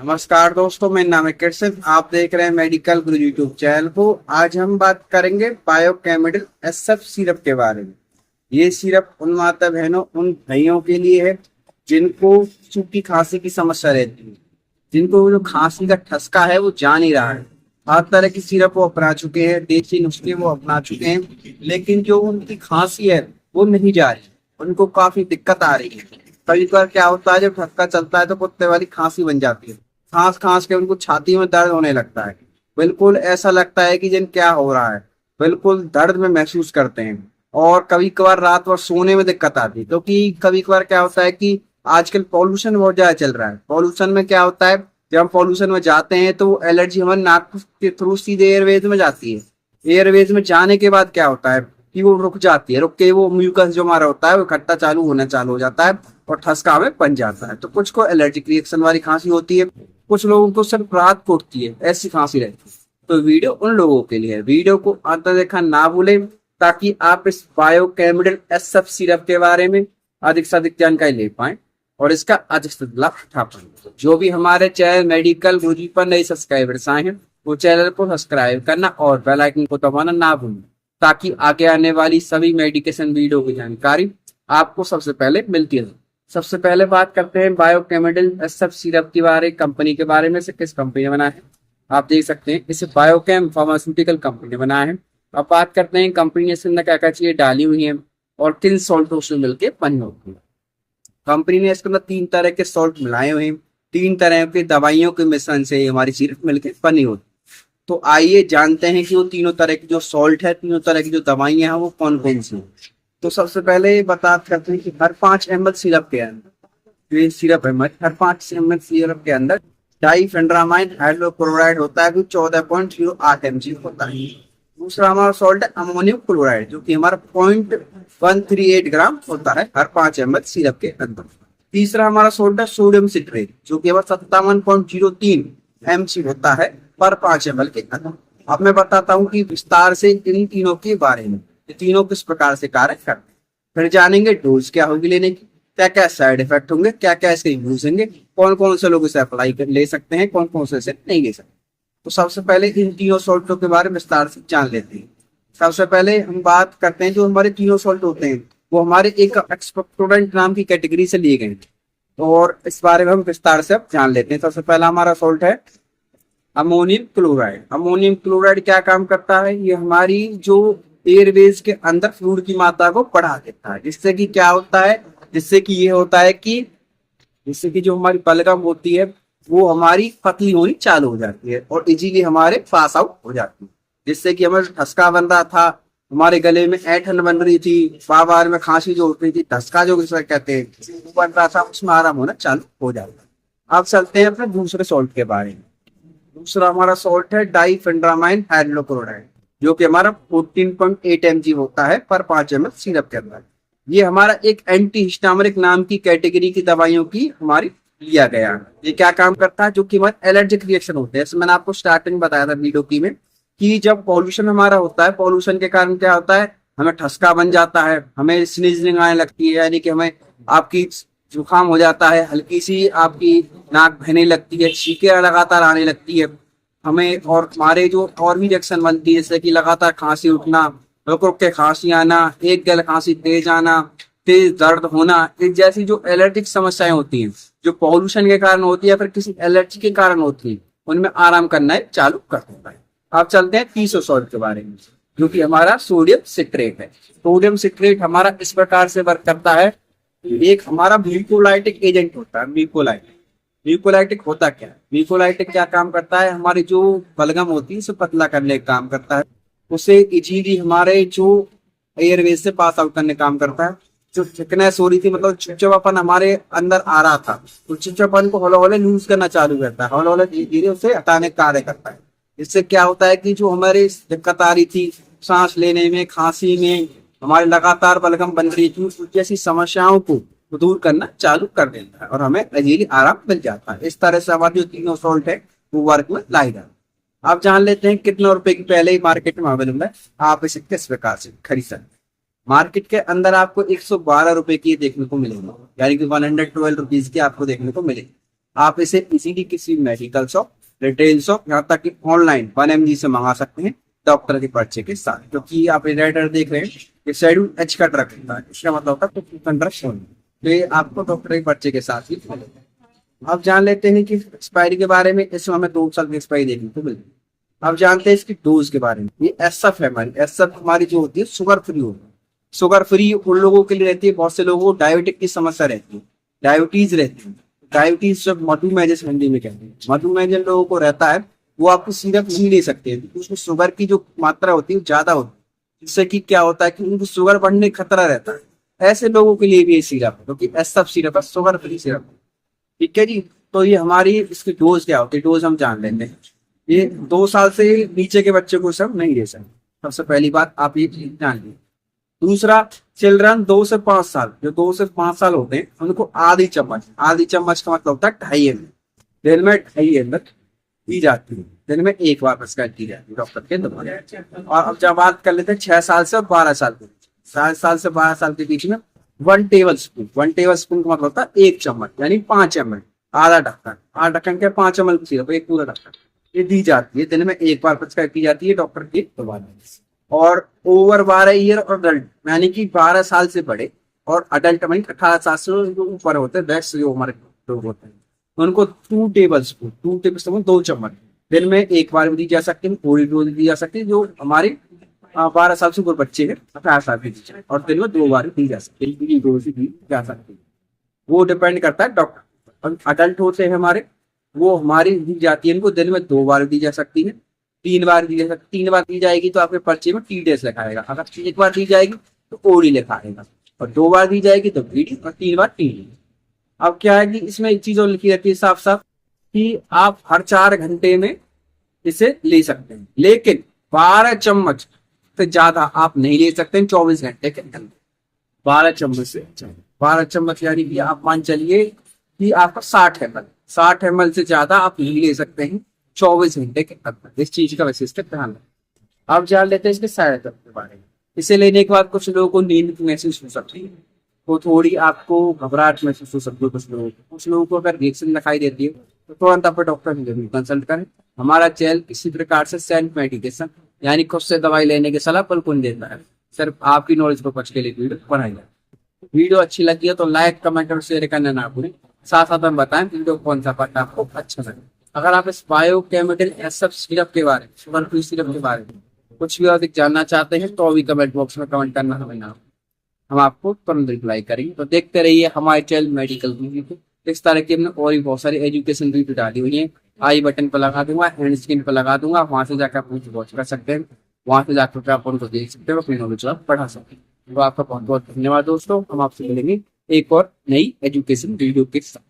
नमस्कार दोस्तों, मेरा नाम है कृष्ण। आप देख रहे हैं मेडिकल गुरु यूट्यूब चैनल को। आज हम बात करेंगे बायोकेमिकल एसएफ सिरप के बारे में। ये सिरप उन माता बहनों, उन भाइयों के लिए है जिनको सूखी खांसी की समस्या रहती है, जिनको जो खांसी का ठसका है वो जा नहीं रहा है। हर तरह की सिरप वो अपना चुके हैं, देसी नुस्खे वो अपना चुके हैं, लेकिन जो उनकी खांसी है वो नहीं जा रही। उनको काफी दिक्कत आ रही है। कभी कभार क्या होता है, जब ठसका चलता है तो कुत्ते वाली खांसी बन जाती है। खांस खांस के उनको छाती में दर्द होने लगता है। बिल्कुल ऐसा लगता है कि जिन क्या हो रहा है, बिल्कुल दर्द में महसूस करते हैं। और कभी कभार रात भर सोने में दिक्कत आती है, क्योंकि कभी कभार क्या होता है कि आजकल पॉल्यूशन बहुत ज्यादा चल रहा है। पॉल्यूशन में क्या होता है, जब हम पॉल्यूशन में जाते हैं तो एलर्जी हमारे नाक के थ्रू सीधे एयरवेज में जाती है। एयरवेज में जाने के बाद क्या होता है कि वो रुक जाती है। रुक के वो म्यूकस जो हमारा होता है वो इकट्ठा चालू हो जाता है और ठसका हमें बन जाता है। तो कुछ को एलर्जिक रिएक्शन वाली खांसी होती है, कुछ लोगों को सिर्फ रात को उठती है, ऐसी खांसी रहती है। तो वीडियो उन लोगों के लिए है। वीडियो को अंत तक देखना ना भूलें, ताकि आप इस बायोकेमिकल एसएफ सिरप के बारे में अधिक से अधिक जानकारी ले पाए और इसका अधिक से लाभ उठा पाए। जो भी हमारे चैनल मेडिकल गुरुजी पर नए सब्सक्राइबर्स आए हैं, वो चैनल को सब्सक्राइब करना और बेल आइकन को दबाना ना भूलें, ताकि आगे आने वाली सभी मेडिकेशन वीडियो की जानकारी आपको सबसे पहले मिलती है। सबसे पहले बात करते हैं बायोकेमिकल एसएफ सिरप के बारे कंपनी के बारे में। से किस कंपनी ने बनाया है, आप देख सकते हैं इसे बायोकेम फार्मास्यूटिकल कंपनी ने बनाया है। अब बात करते हैं कंपनी ने इसके अंदर क्या क्या चीजें डाली हुई है और किन सॉल्टों से मिलकर बनी होती है। कंपनी ने इसके अंदर 3 तरह के सॉल्ट मिलाए हुए हैं। 3 तरह की दवाइयों के मिश्रण से हमारी सिरप मिलकर बनी होती है। तो आइए जानते हैं कि वो तीनों तरह की जो सॉल्ट है, तीनों तरह की जो दवाइयां हैं वो कौन कौन सी हैं। तो सबसे पहले बता करते हैं कि हर 5 ml सिरप के अंदर, जो ये सिरप है हर 5 ml सिरप के अंदर डाइफेंड्रामाइन हाइड्रोक्लोराइड होता है, जो 14.08 mg होता है। दूसरा हमारा सॉल्ट है अमोनियम क्लोराइड, जो कि हमारा 0.138 ग्राम होता है हर 5 ml सिरप के अंदर। तीसरा हमारा सॉल्ट है सोडियम सिट्रेट, जो कि हमारा 57.03 mg होता है पर 5 ml के अंदर। अब मैं बताता हूँ कि विस्तार से इन तीनों के बारे में, ये तीनों किस प्रकार से कार्य करते हैं। फिर जानेंगे डोज क्या होगी लेने की, क्या क्या साइड इफेक्ट होंगे, क्या क्या इसके यूज होंगे, कौन कौन से लोग इसे अप्लाई कर ले सकते हैं, कौन कौन से इसे नहीं ले सकते। तो सबसे पहले इन तीनों सॉल्टों के बारे में विस्तार से जान लेते हैं। सबसे पहले हम बात करते हैं, जो हमारे तीनों सॉल्ट होते हैं वो हमारे एक एक्सपेक्टोरेंट नाम की कैटेगरी से लिए गए हैं, और इस बारे में हम विस्तार से अब जान लेते हैं। सबसे पहला हमारा सॉल्ट है अमोनियम क्लोराइड। अमोनियम क्लोराइड क्या काम करता है, ये हमारी जो एयरवेज के अंदर फ्लूइड की मात्रा को बढ़ा देता है, जिससे कि क्या होता है, जिससे कि ये होता है कि जिससे कि जो हमारी बलगम होती है वो हमारी पतली होनी चालू हो जाती है और इजीली हमारे पास आउट हो जाती है। जिससे कि हमें ठसका बन रहा था, हमारे गले में ऐंठन बन रही थी, बार बार में खांसी जो उठ रही थी, ठसका जो कहते हैं वो बन रहा था, उसमें आराम होना चालू हो जाता है। अब चलते हैं अपने दूसरे सॉल्ट के बारे में। दूसरा हमारा सॉल्ट है डाइफेंड्रामाइन हाइड्रोक्लोराइड, जो कि हमारा 14.8 mg होता है पर 5 ml सिरप के अंदर। ये हमारा एक एंटी हिस्टामिनिक नाम की कैटेगरी की दवाइयों की हमारी लिया गया। ये क्या काम करता है, जो कि हमारे एलर्जिक रिएक्शन होते हैं। जैसे मैंने आपको स्टार्टिंग में बताया था वीडियो की में, कि जब पॉल्यूशन हमारा होता है, पॉल्यूशन के कारण क्या होता है, हमें ठसका बन जाता है, हमें स्नीजिंग आने लगती है, यानी कि हमें आपकी जुकाम हो जाता है, हल्की सी आपकी नाक बहने लगती है, छींकें लगातार आने लगती है हमें, और हमारे जो और भी रिएक्शन बनती है, जैसे कि लगातार खांसी उठना, रुक रुक के खांसी आना, एक गल खांसी तेज आना, तेज दर्द होना, इस जैसी जो एलर्जिक समस्याएं होती हैं, जो पॉल्यूशन के कारण होती है फिर किसी एलर्जी के कारण होती है, उनमें आराम करना चालू कर देता है। अब चलते हैं तीसरे सॉल्ट के बारे में, जो कि हमारा सोडियम सिट्रेट है। सोडियम सिट्रेट हमारा इस प्रकार से वर्क करता है, एक हमारा म्यूकोलाइटिक एजेंट होता है। म्यूकोलाइटिक होता क्या है, म्यूकोलाइटिक क्या काम करता है, हमारी जो बलगम होती है उसे पतला करने का काम करता है, उसे इजीली हमारे जो एयरवेज से पास आउट करने का काम करता है। जो थिकनेस हो रही थी, मतलब चिपचिपापन हमारे अंदर आ रहा था, तो चिपचिपापन को हौले हौले लूज करना चालू करता है, हौले हौले धीरे धीरे उसे हटाने का कार्य करता है। इससे क्या होता है कि जो हमारे दिक्कत आ रही थी सांस लेने में, खांसी में, हमारे लगातार बलगम बन रही थी, उस जैसी समस्याओं को दूर करना चालू कर देता है और हमें इजीली आराम मिल जाता है। इस तरह से हमारे जो तीनों सॉल्ट है वो वर्क में लाई जाता है। आप जान लेते हैं कितने रुपए की पहले ही मार्केट में अवेलेबल है, आप इसे किस प्रकार से खरीद सकते हैं। मार्केट के अंदर आपको 112 रुपए की देखने को मिलेगी, यानी कि 112 रुपीज की आपको देखने को मिलेगी। आप इसे इजीली किसी मेडिकल शॉप, रिटेल शॉप, यहाँ तक कि ऑनलाइन 1 mg से मंगा सकते हैं डॉक्टर के पर्चे के साथ। क्योंकि आप रेडर देख रहे हैं कि शेड्यूल एच का ड्रग होता है, इसका मतलब होता है प्रिस्क्रिप्शन ड्रग, तो ये आपको डॉक्टर के पर्चे के साथ ही मिलेगा। अब जान लेते हैं कि एक्सपायरी के बारे में। इसमें हमें 2 साल की एक्सपायरी देखने को मिलती है। अब जानते हैं इसकी डोज के बारे में। ये एसएफ है हमारी, एसएफ हमारी जो होती है शुगर फ्री होती है। शुगर फ्री उन लोगों के लिए रहती है, बहुत से लोगों को डायबिटिक की समस्या रहती है, डायबिटीज रहती है। डायबिटीज जब मधुमेह, जैसे हिंदी में कहते हैं, मधुमेह जिन लोगों को रहता है वो आपको सिरप नहीं ले सकते हैं, उसमें शुगर की जो मात्रा होती है ज्यादा होती है, जिससे कि क्या होता है कि उनको शुगर बढ़ने का खतरा रहता है। ऐसे लोगों के लिए भी ये सिरप है, क्योंकि एसएफ सिरप है, शुगर फ्री सिरप। ठीक है जी। तो ये हमारी इसकी डोज क्या होती है, डोज हम जान लेते हैं। ये 2 साल से नीचे के बच्चे को सब नहीं दे सकते, सबसे पहली बात आप ये जान लीजिए। दूसरा, चिल्ड्रन 2 से 5 साल, जो 2 से 5 साल होते हैं उनको आधी चम्मच, आधी चम्मच का मतलब होता है 2.5 ml, दिन में 2.5 ml दी जाती है, दिन में 1 बार प्रिस्क्राइब की जाती है डॉक्टर के द्वारा। और अब जब बात कर लेते हैं 6 साल से और 12 साल के बीच, 7 साल से 12 साल के बीच में 1 टेबल स्पून, 1 टेबल स्पून का मतलब होता है 1 चम्मच, यानी 5 ml, आधा ढक्कन, आधा ढक्कन के 5 ml सिरप, एक पूरा ढक्कन, ये दी जाती है, दिन में 1 बार प्रिस्क्राइब की जाती है डॉक्टर के द्वारा। और ओवर 12 ईयर और अडल्ट, यानी कि 12 साल से बड़े, और अडल्ट यानी 18 साल से ऊपर होते हैं, वैक्स जो हमारे लोग होते हैं, उनको 2 टेबल स्पून, 2 चम्मच दिन में 1 बार भी दी जा सकती है, पूरी डोज दी जा सकती है। जो हमारे 12 साल से ऊपर बच्चे हैं, 18 साल के नीचे, और दिन में 2 बार दी जा सकती है, डोज दी जा सकती है। वो डिपेंड करता है डॉक्टर। और अडल्ट होते हैं हमारे, वो हमारी दी जाती है, इनको दिन में 2 बार दी जा सकती है, 3 बार दी जा सकती, 3 बार दी जाएगी तो आपके पर्चे में TDS लिखाएगा, अगर 1 बार दी जाएगी तो OD लिखाएगा, और 2 बार दी जाएगी तो BD, और 3 बार TD। अब क्या है कि इसमें एक चीज और लिखी रहती है साफ साफ कि आप हर 4 घंटे में इसे ले सकते हैं, लेकिन 12 चम्मच से ज्यादा आप नहीं ले सकते हैं 24 घंटे के अंदर। 12 चम्मच से 12 चम्मच यानी कि आप मान चलिए कि आपका 60 ml, 60 ml से ज्यादा आप नहीं ले सकते हैं 24 घंटे के अंदर। इस चीज का विशेष ध्यान रखें। अब जान लेते हैं इसके साइड इफेक्ट के बारे में। इसे लेने के बाद कुछ लोगों को नींद महसूस हो सकती है, तो थोड़ी आपको घबराहट महसूस हो सकती है, कुछ लोगों को अगर रिएक्शन दिखाई देती है तो तुरंत आप डॉक्टर से जरूर कंसल्ट करें। हमारा चैनल किसी प्रकार से सेल्फ मेडिकेशन यानी खुद से दवाई लेने की सलाह बिल्कुल देता है, सिर्फ आपकी नॉलेज को बच के लिए वीडियो बनाई जाए। वीडियो अच्छी लगी है तो लाइक, कमेंट और शेयर करना ना भूलें। साथ साथ हम बताएं वीडियो कौन सा पार्ट आपको अच्छा लगे। अगर आप इस बायोकेमिकल एसएफ सिरप के बारे में, शुगर फ्री सिरप के बारे में कुछ भी अधिक जानना चाहते हैं तो अभी कमेंट बॉक्स में कमेंट करना, हम आपको तुरंत रिप्लाई करेंगे। तो देखते रहिए हमारे चैनल मेडिकल वीडियो। इस तरह की हमने और भी बहुत सारी एजुकेशन वीडियो डाली हुई है, आई बटन पर लगा दूंगा, एंड स्क्रीन पर लगा दूंगा, वहां से जाकर आप मुझे वॉच कर सकते हैं, वहां से जाकर आप उनको देख सकते हो, अपनी नॉलेज आप बढ़ा सकते हैं। तो आपका बहुत बहुत धन्यवाद दोस्तों। हम आपसे मिलेंगे एक और नई एजुकेशन वीडियो के साथ।